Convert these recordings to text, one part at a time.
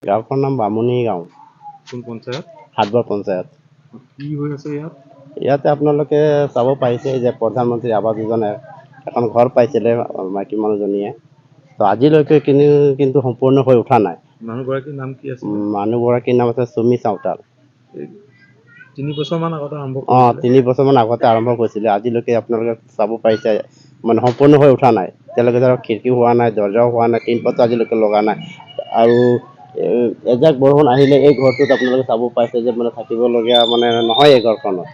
গাঁওখনৰ নাম বামুণী গাঁও, কোন পঞ্চায়ত? হাটবৰ পঞ্চায়ত। কি হৈ আছে ইয়াত? ইয়াতে আপোনালোকে চাব পাৰিছে যে প্ৰধানমন্ত্ৰী আৱাস যোজনাৰ এখন ঘৰ পাইছিলে মাইকী মানুহজনীয়ে। তো আজিলৈকে কিন্তু সম্পূৰ্ণ হৈ উঠা নাই। মানুহগৰাকীৰ নাম কি আছিল? মানুহগৰাকীৰ নাম আছে চুমি চাওতাল। 3 বছৰমান আগতে আৰম্ভ অঁ, কৰিছিলে। 3 বছৰমান আগতে আৰম্ভ কৰিছিলে। আজিলৈকে আপোনালোকে চাব পাৰিছে মানে সম্পূৰ্ণ হৈ উঠা নাই। এতিয়ালৈকে ধৰক খিৰিকী হোৱা নাই, দৰ্জাও হোৱা নাই, টিনপাতো আজিলৈকে লগা নাই। আৰু এজাক বৰষুণ আহিলে এই ঘৰটোত আপোনালোকে চাব পাইছে যে মানে থাকিবলগীয়া মানে নহয় এই ঘৰখনত।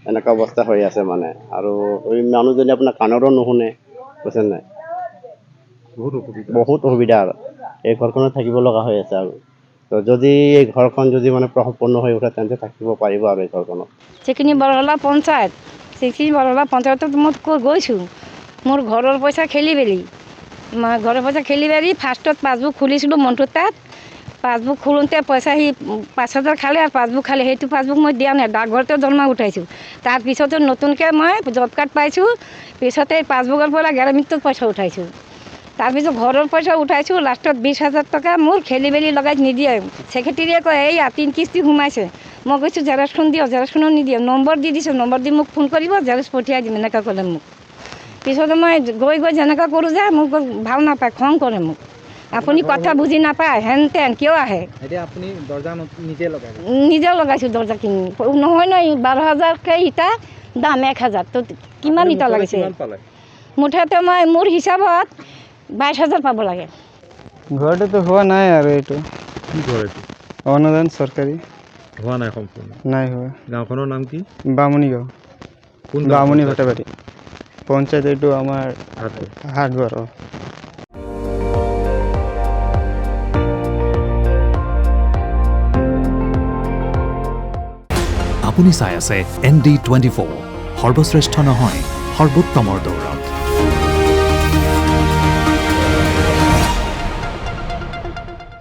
এনেকুৱা অৱস্থা হৈ আছে মানে। আৰু এই মানুহজনী আপোনাৰ কাণৰো নুশুনে, বুজিছে নাই? বহুত অসুবিধা আৰু এই ঘৰখনত থাকিব লগা হৈ আছে। আৰু তো যদি এই ঘৰখন যদি মানে সম্পূৰ্ণ হৈ উঠে তেন্তে থাকিব পাৰিব আৰু এই ঘৰখনত। সেইখিনি বৰহলা পঞ্চায়ত, সেইখিনি বৰহলা পঞ্চায়তত মই গৈছোঁ। মোৰ ঘৰৰ পইচা খেলি বেলি, ঘৰৰ পইচা খেলি বেলি ফাৰ্ষ্টত পাছবুক খুলিছিলোঁ মন্টুৰ তাত। পাছবুক খোলোতে পইচা সি 5,000 খালে আৰু পাছবুক খালে। সেইটো পাছবুক মই দিয়া নাই, ডাকঘৰতে জমা উঠাইছোঁ। তাৰপিছতে নতুনকৈ মই জব কাৰ্ড পাইছোঁ। পিছতে পাছবুকৰ পৰা গ্ৰামীণটোত পইচা উঠাইছোঁ। তাৰপিছত ঘৰৰ পইচা উঠাইছোঁ। লাষ্টত 20,000 টকা মোৰ খেলি মেলি লগাই নিদিয়ে। ছেক্ৰেটেৰীয়ে কয় এইয়া 3 কিস্তি সোমাইছে। মই কৈছোঁ জেৰক্সখন দিয়ক, জেৰক্সখনো নিদিয়ে। নম্বৰ দি দিছোঁ, নম্বৰ দি মোক ফোন কৰিব, জেৰক্স পঠিয়াই দিম, এনেকৈ ক'লে মোক। পিছতে মই গৈ যেনেকৈ কৰোঁ যে মোক ভাল নাপায়, খং কৰে মোক। আপুনি কথা বুজি নাপায়, হেন তেন কিয় আহে? এতিয়া আপুনি দৰ্জা নিজে লগাই? নিজে লগাইছোঁ দৰ্জা কিনি। নহয় নহয়, 12,000কৈ ইটা, দাম 1,000। তো কিমান ইটা লাগিছে? মুঠতে মই মোৰ হিচাপত 22,000 পাব লাগে। ঘৰটোতো হোৱা নাই আৰু এইটো কি ঘৰ এইটো? অনুদান চৰকাৰী হোৱা নাই সম্পূৰ্ণ। নাই হোৱা। গাঁওখনৰ নাম কি? বামুণী গাঁও, কোন বামুণী ভটাবাৰী পঞ্চায়ত। এইটো আমাৰ হাটবৰ। আপুনি চাই আছে ND24, সৰ্বশ্ৰেষ্ঠ নহয় সৰ্বোত্তমৰ দৌৰত।